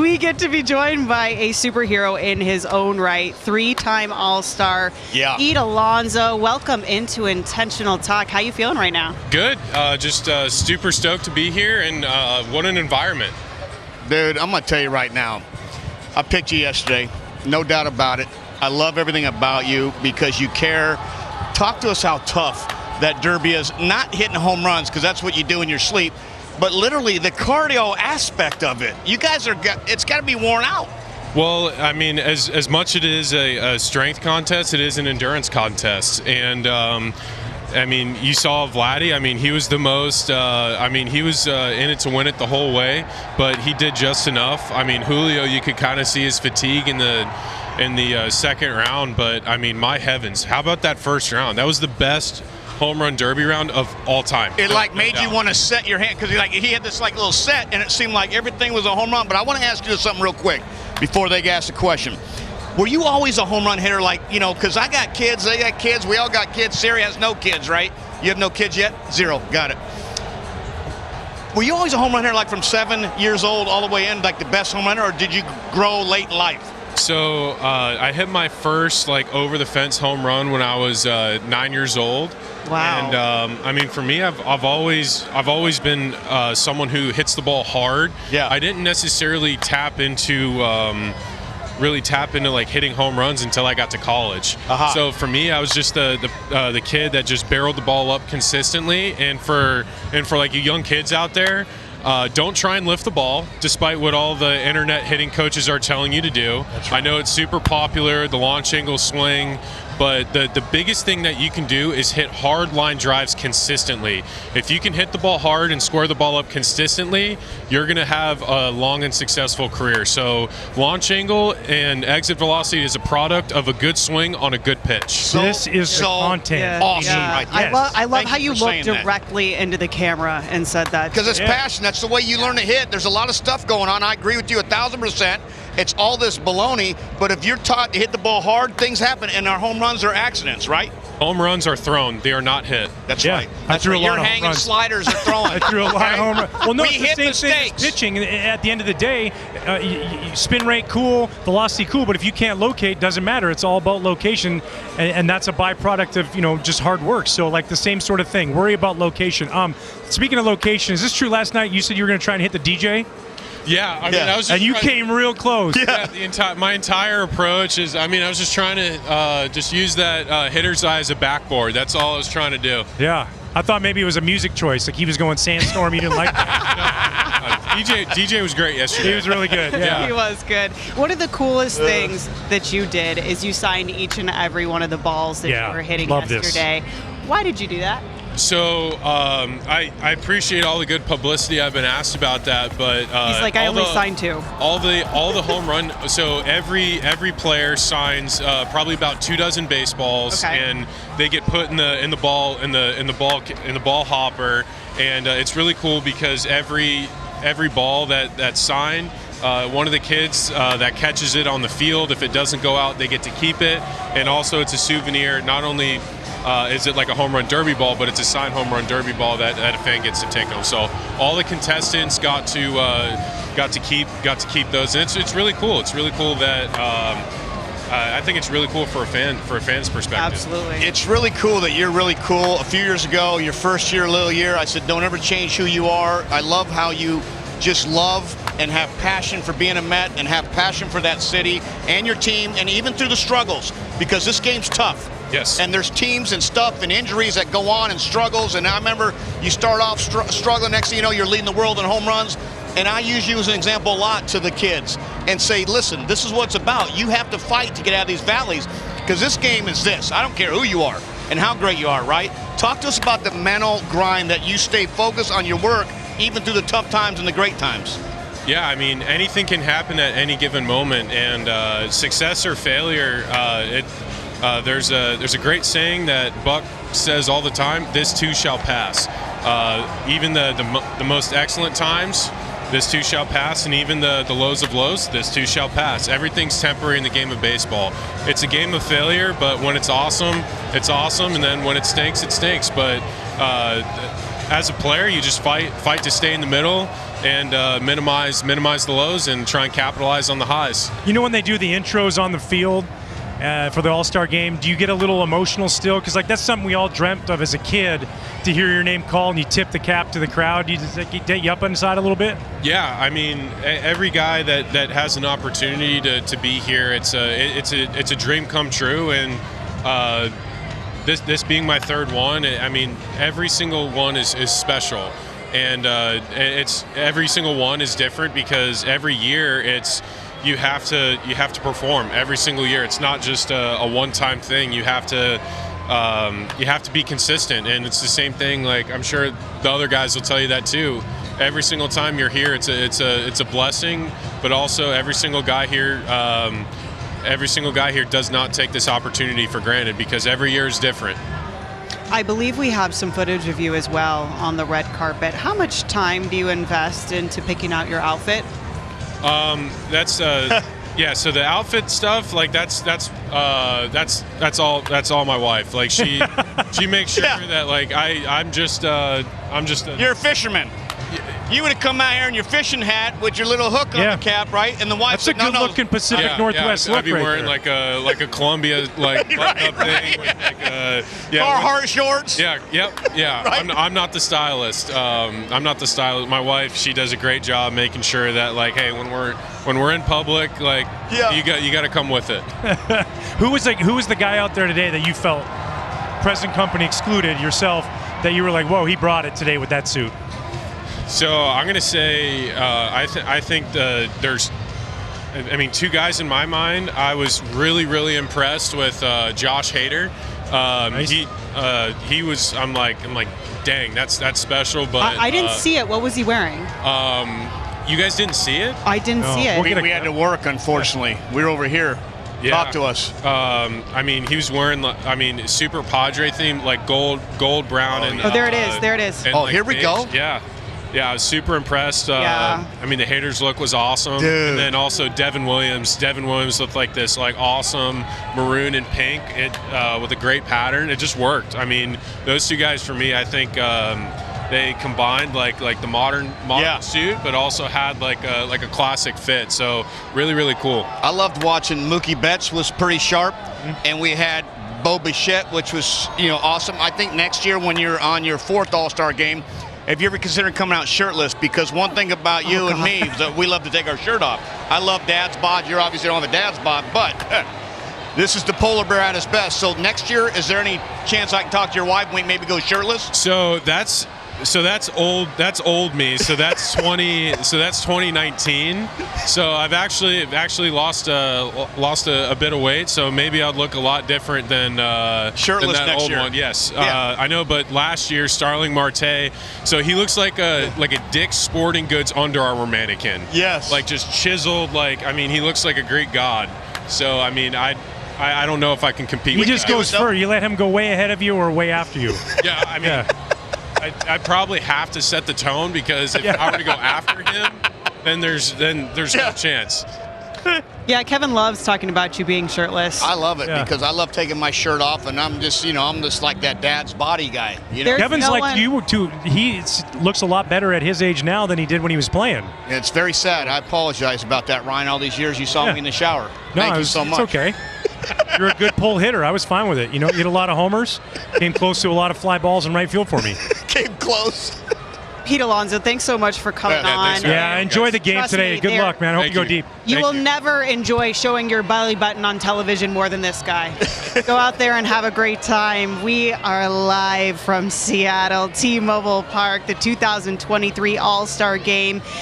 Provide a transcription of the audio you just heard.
We get to be joined by a superhero in his own right, 3-time All-Star, Alonso. Welcome into Intentional Talk. How you feeling right now? Good. Just super stoked to be here, and what an environment. Dude, I'm going to tell you right now, I picked you yesterday, no doubt about it. I love everything about you because you care. Talk to us how tough that derby is, not hitting home runs because that's what you do in your sleep, but literally the cardio aspect of it. You guys it's got to be worn out. Well, I mean, as much it is a strength contest, it is an endurance contest. And I mean, you saw Vladdy. I mean, he was the most, he was in it to win it the whole way, but he did just enough. I mean, Julio, you could kind of see his fatigue in the second round, but I mean, my heavens, how about that first round? That was the best home run derby round of all time. It made you want to set your hand because he had this little set, and it seemed like everything was a home run. But I want to ask you something real quick before they ask the question. Were you always a home run hitter, because I got kids, they got kids, we all got kids. Sari has no kids, right? You have no kids yet? 0. Got it. Were you always a home run hitter, from 7 years old all the way in, the best home runner, or did you grow late in life? So I hit my first over the fence home run when I was 9 years old. Wow. And I mean, for me, I've always been someone who hits the ball hard. Yeah. I didn't necessarily tap into hitting home runs until I got to college. So for me, I was just the kid that just barreled the ball up consistently. And for you young kids out there, don't try and lift the ball, despite what all the internet hitting coaches are telling you to do. That's right. I know it's super popular, the launch angle swing, but the biggest thing that you can do is hit hard line drives consistently. If you can hit the ball hard and square the ball up consistently, you're going to have a long and successful career. So launch angle and exit velocity is a product of a good swing on a good pitch. This is the content. Yeah, awesome. yeah. Right? I love Thank how you you for looked saying that. directly into the camera and said that. Because it's passion. That's the way you learn to hit. There's a lot of stuff going on. I agree with you 1,000%. It's all this baloney, but if you're taught to hit the ball hard, things happen, and our home runs are accidents, right? Home runs are thrown. They are not hit. That's right. That's right. Your hanging sliders are throwing. I threw a lot of home runs. Well, no, We it's hit the same thing as pitching. At the end of the day, spin rate cool, velocity cool, but if you can't locate, doesn't matter. It's all about location, and that's a byproduct of just hard work. So the same sort of thing. Worry about location. Speaking of location, is this true? Last night you said you were going to try and hit the DJ. Yeah, I mean, I was just you came real close. Yeah, my entire approach is, I was just trying to just use that hitter's eye as a backboard. That's all I was trying to do. Yeah, I thought maybe it was a music choice, he was going Sandstorm. You didn't like that. DJ was great yesterday. He was really good. Yeah. He was good. One of the coolest things that you did is you signed each and every one of the balls that you were hitting yesterday. Why did you do that? So I appreciate all the good publicity. I've been asked about that, but he's like, I only signed 2. All the home run. So every player signs probably about 24 baseballs, and they get put in the ball hopper, and it's really cool because every ball that's signed. One of the kids that catches it on the field, if it doesn't go out, they get to keep it, and also it's a souvenir. Not only is it like a home run derby ball, but it's a signed home run derby ball that a fan gets to take home. So all the contestants got to keep those. And it's really cool. It's really cool that I think it's really cool for a fan's perspective. Absolutely. It's really cool that you're really cool. A few years ago, your first little year, I said, don't ever change who you are. I love how you just love and have passion for being a Met and have passion for that city and your team, and even through the struggles, because this game's tough. Yes. And there's teams and stuff and injuries that go on and struggles. And I remember you start off struggling. Next thing you know, you're leading the world in home runs. And I use you as an example a lot to the kids and say, listen, this is what it's about. You have to fight to get out of these valleys because this game is this. I don't care who you are and how great you are, right? Talk to us about the mental grind that you stay focused on your work even through the tough times and the great times. Yeah, I mean, anything can happen at any given moment, and success or failure, there's a great saying that Buck says all the time, this too shall pass. Even the most excellent times, this too shall pass, and even the lows of lows, this too shall pass. Everything's temporary in the game of baseball. It's a game of failure, but when it's awesome, and then when it stinks, it stinks. But as a player, you just fight to stay in the middle, and minimize the lows and try and capitalize on the highs. You know, when they do the intros on the field for the All-Star game, do you get a little emotional still? Because like that's something we all dreamt of as a kid, to hear your name called and you tip the cap to the crowd. Does that get you up inside a little bit? Yeah, I mean, every guy that has an opportunity to be here, it's a dream come true, and this being my third one, I mean, every single one is special, and it's every single one is different because every year you have to perform every single year. It's not just a one-time thing. You have to be consistent, and it's the same thing. Like I'm sure the other guys will tell you that too. Every single time you're here, it's a blessing, but also every single guy here does not take this opportunity for granted because every year is different. I believe we have some footage of you as well on the red carpet. How much time do you invest into picking out your outfit? That's yeah. So the outfit stuff, like that's all my wife. Like she makes sure that like I'm just You're a fisherman. You would have come out here in your fishing hat with your little hook on the cap, right? And the wife said, "That's a good-looking Pacific Northwest look." I'd be wearing like a Columbia like button-up thing with like Carhartt shorts. Yeah. Right? I'm not the stylist. I'm not the stylist. My wife, she does a great job making sure that like, hey, when we're in public, like you got to come with it. Who was the guy out there today that you felt, present company excluded, yourself, that you were like, whoa, he brought it today with that suit? So I'm gonna say I think there's, I mean, two guys in my mind. I was really impressed with Josh Hader. Nice. He was. I'm like, dang, that's special. But I didn't see it. What was he wearing? You guys didn't see it? I didn't see it. We had to work, unfortunately. We were over here. Yeah. Talk to us. I mean, he was wearing, I mean, super Padre theme, like gold, brown, and. Oh, there it is. There it is. And, here we go. Yeah, I was super impressed. I mean, the Haters look was awesome. Dude. And then also Devin Williams. Devin Williams looked like this like awesome maroon and pink with a great pattern. It just worked. I mean, those two guys for me, I think they combined like the modern suit, but also had like a classic fit. So really cool. I loved watching Mookie Betts was pretty sharp, and we had Bo Bichette, which was awesome. I think next year when you're on your fourth All-Star game, have you ever considered coming out shirtless? Because one thing about you and me is that we love to take our shirt off. I love dad's bod. You obviously don't have a dad's bod, but this is the polar bear at his best. So next year, is there any chance I can talk to your wife and we maybe go shirtless? So that's old. That's old me. So that's 2019. So I've actually lost a bit of weight. So maybe I'd look a lot different than shirtless than that next old year. one. Yes, I know. But last year, Starling Marte. So he looks like a Dick's Sporting Goods Under Armour mannequin. Yes. Like just chiseled. Like I mean, he looks like a Greek god. So I mean, I don't know if I can compete. He with just that. goes first. You let him go way ahead of you or way after you. Yeah, I mean. Yeah. I probably have to set the tone because if I were to go after him, then there's no chance. Yeah, Kevin loves talking about you being shirtless. I love it because I love taking my shirt off, and I'm just like that dad's body guy. Kevin's like you too. He looks a lot better at his age now than he did when he was playing. It's very sad. I apologize about that, Ryan. All these years you saw me in the shower. Thank you so much. It's okay. You're a good pull hitter. I was fine with it. You hit a lot of homers, came close to a lot of fly balls in right field for me. Came close. Pete Alonso, thanks so much for coming on. Yeah, enjoy the game today. Good luck, man. I hope you go deep. You will never enjoy showing your belly button on television more than this guy. Go out there and have a great time. We are live from Seattle, T-Mobile Park, the 2023 All-Star Game.